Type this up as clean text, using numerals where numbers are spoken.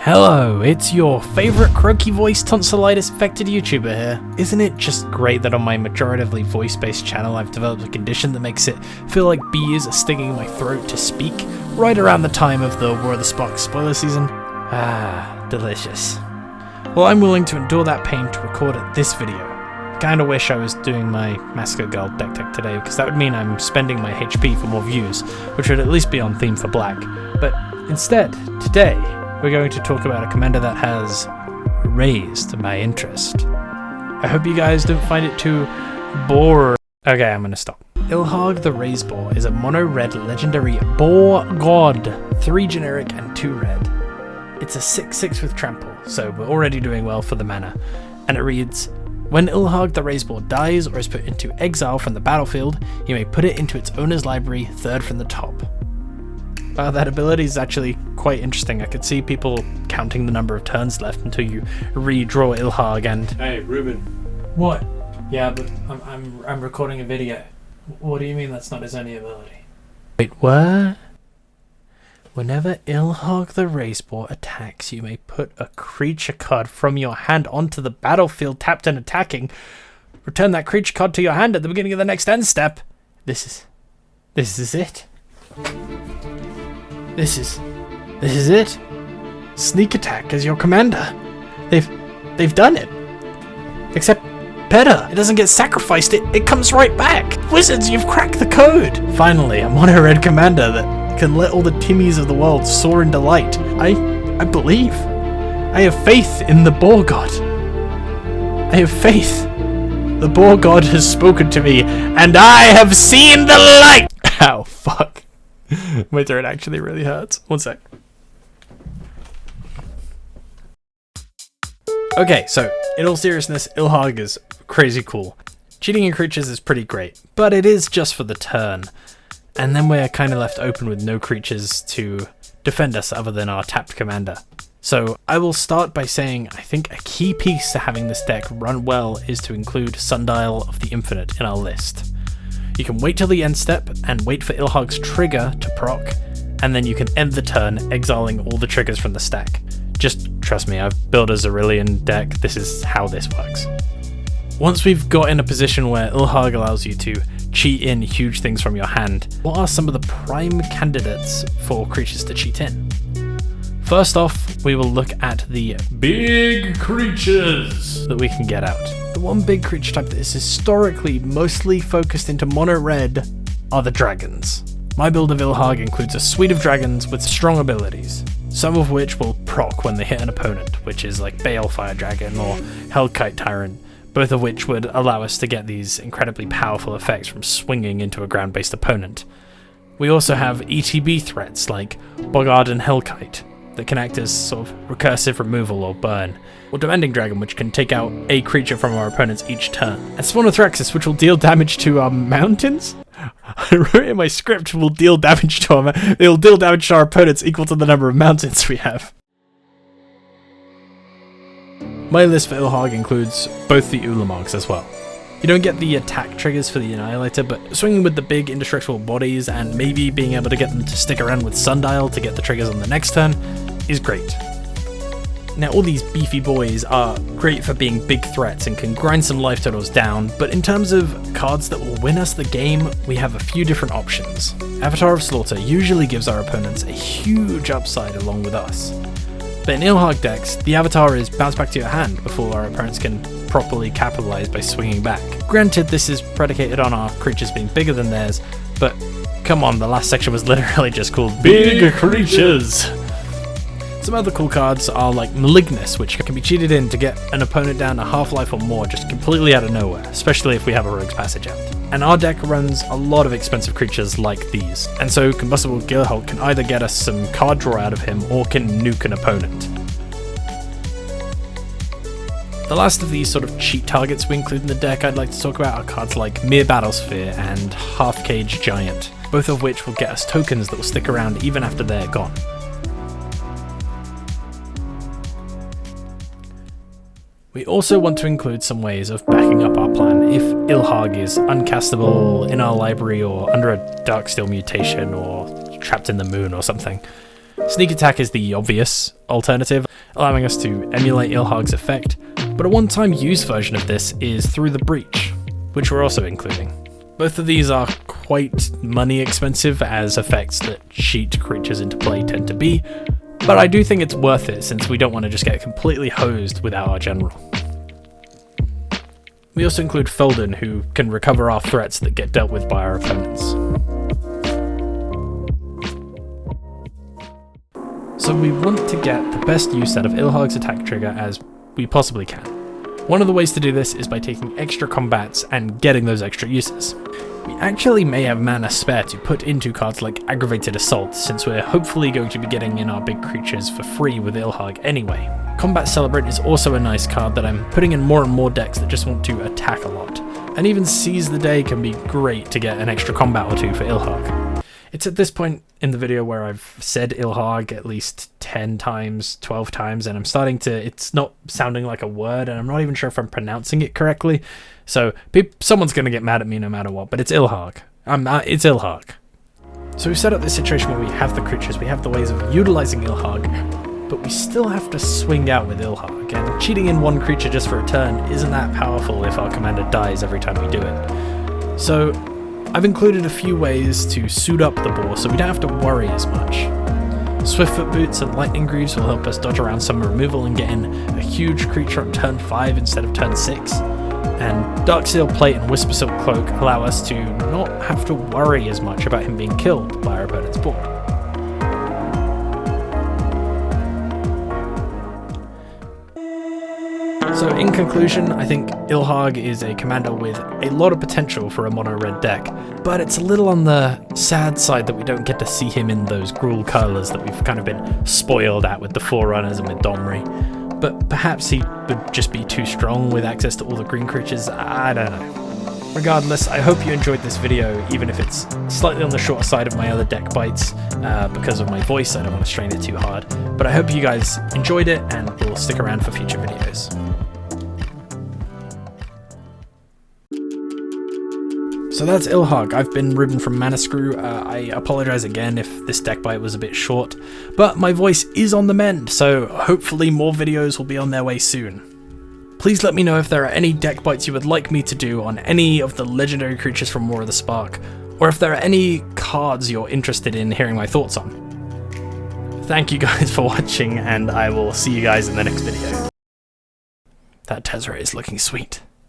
Hello, it's your favourite croaky voice tonsillitis affected YouTuber here. Isn't it just great that on my majoritively voice-based channel I've developed a condition that makes it feel like bees are stinging my throat to speak right around the time of the War of the Sparks spoiler season? Ah, delicious. Well, I'm willing to endure that pain to record this video. Kinda wish I was doing my Massacre Girl Decktech today, because that would mean I'm spending my HP for more views, which would at least be on theme for black. But instead, today, we're going to talk about a commander that has raised my interest. I hope you guys don't find it too boring. Okay, I'm gonna stop. ILHARG the RAZE-BOAR is a mono-red legendary boar god, 3 generic and 2 red. It's a 6/6 with trample, so we're already doing well for the mana. And it reads, when ILHARG the RAZE-BOAR dies or is put into exile from the battlefield, you may put it into its owner's library, 3rd from the top. Wow, that ability is actually quite interesting. I could see people counting the number of turns left until you redraw ILHARG and... Hey, Ruben. What? Yeah, but I'm recording a video. What do you mean that's not his only ability? Wait, what? Whenever ILHARG the RAZE-BOAR attacks, you may put a creature card from your hand onto the battlefield tapped and attacking. Return that creature card to your hand at the beginning of the next end step. This is it. This is it. Sneak attack as your commander. They've done it. Except better. It doesn't get sacrificed. It comes right back. Wizards, you've cracked the code. Finally, a mono red commander that can let all the Timmies of the world soar in delight. I believe. I have faith in the boar god. I have faith. The boar god has spoken to me, and I have seen the light. Ow, fuck. My throat actually really hurts. One sec. Okay, so, in all seriousness, ILHARG is crazy cool. Cheating in creatures is pretty great, but it is just for the turn. And then we're kind of left open with no creatures to defend us other than our tapped commander. So, I will start by saying I think a key piece to having this deck run well is to include Sundial of the Infinite in our list. You can wait till the end step and wait for ILHARG's trigger to proc, and then you can end the turn exiling all the triggers from the stack. Just trust me, I've built a Zerillion deck, this is how this works. Once we've got in a position where ILHARG allows you to cheat in huge things from your hand, what are some of the prime candidates for creatures to cheat in? First off, we will look at the big creatures that we can get out. The one big creature type that is historically mostly focused into mono red are the dragons. My build of ILHARG includes a suite of dragons with strong abilities, some of which will proc when they hit an opponent, which is like Balefire Dragon or Hellkite Tyrant, both of which would allow us to get these incredibly powerful effects from swinging into a ground-based opponent. We also have ETB threats like Boggart and Hellkite, that can act as sort of recursive removal or burn, or Demanding Dragon, which can take out a creature from our opponents each turn, and Spawnothraxis, which will deal damage to our mountains? I wrote in my script, will deal damage to it'll deal damage to our opponents equal to the number of mountains we have. My list for ILHARG includes both the Ulamargs as well. You don't get the attack triggers for the Annihilator, but swinging with the big indestructible bodies and maybe being able to get them to stick around with Sundial to get the triggers on the next turn is great. Now, all these beefy boys are great for being big threats and can grind some life totals down, but in terms of cards that will win us the game, we have a few different options. Avatar of Slaughter usually gives our opponents a huge upside along with us. But in ILHARG decks, the Avatar is bounce back to your hand before our opponents can properly capitalize by swinging back. Granted, this is predicated on our creatures being bigger than theirs, but come on, the last section was literally just called Big Creatures! Some other cool cards are like Malignus, which can be cheated in to get an opponent down to half-life or more just completely out of nowhere, especially if we have a Rogue's Passage out. And our deck runs a lot of expensive creatures like these, and so Combustible Gilhult can either get us some card draw out of him or can nuke an opponent. The last of these sort of cheat targets we include in the deck I'd like to talk about are cards like Mere Battlesphere and Half Cage Giant, both of which will get us tokens that will stick around even after they're gone. We also want to include some ways of backing up our plan if ILHARG is uncastable in our library or under a Darksteel mutation or trapped in the moon or something. Sneak attack is the obvious alternative, allowing us to emulate ILHARG's effect, but a one-time use version of this is through the breach, which we're also including. Both of these are quite money expensive, as effects that cheat creatures into play tend to be, but I do think it's worth it since we don't want to just get completely hosed without our general. We also include Felden, who can recover our threats that get dealt with by our opponents. So we want to get the best use out of ILHARG's attack trigger as we possibly can. One of the ways to do this is by taking extra combats and getting those extra uses. We actually may have mana spare to put into cards like Aggravated Assault, since we're hopefully going to be getting in our big creatures for free with ILHARG anyway. Combat Celebrant is also a nice card that I'm putting in more and more decks that just want to attack a lot. And even Seize the Day can be great to get an extra combat or two for ILHARG. It's at this point in the video where I've said ILHARG at least 10 times, 12 times, and I'm starting to, it's not sounding like a word, and I'm not even sure if I'm pronouncing it correctly. So someone's going to get mad at me no matter what, but it's ILHARG. It's ILHARG. So we've set up this situation where we have the creatures, we have the ways of utilizing ILHARG, but we still have to swing out with ILHARG, and cheating in one creature just for a turn isn't that powerful if our commander dies every time we do it. So I've included a few ways to suit up the boar so we don't have to worry as much. Swiftfoot Boots and Lightning Greaves will help us dodge around some removal and get in a huge creature on turn 5 instead of turn 6. And Darkseal Plate and Whispersilk Cloak allow us to not have to worry as much about him being killed by our opponent's board. So in conclusion, I think ILHARG is a commander with a lot of potential for a mono red deck, but it's a little on the sad side that we don't get to see him in those Gruul colours that we've kind of been spoiled at with the Forerunners and with Domri. But perhaps he would just be too strong with access to all the green creatures, I don't know. Regardless, I hope you enjoyed this video, even if it's slightly on the shorter side of my other Deckbites, because of my voice. I don't want to strain it too hard. But I hope you guys enjoyed it and will stick around for future videos. So that's ILHARG. I've been Ruben from Manascrew. I apologise again if this Deckbite was a bit short, but my voice is on the mend, so hopefully more videos will be on their way soon. Please let me know if there are any Deckbites you would like me to do on any of the legendary creatures from War of the Spark, or if there are any cards you're interested in hearing my thoughts on. Thank you guys for watching, and I will see you guys in the next video. That Tezzeret is looking sweet.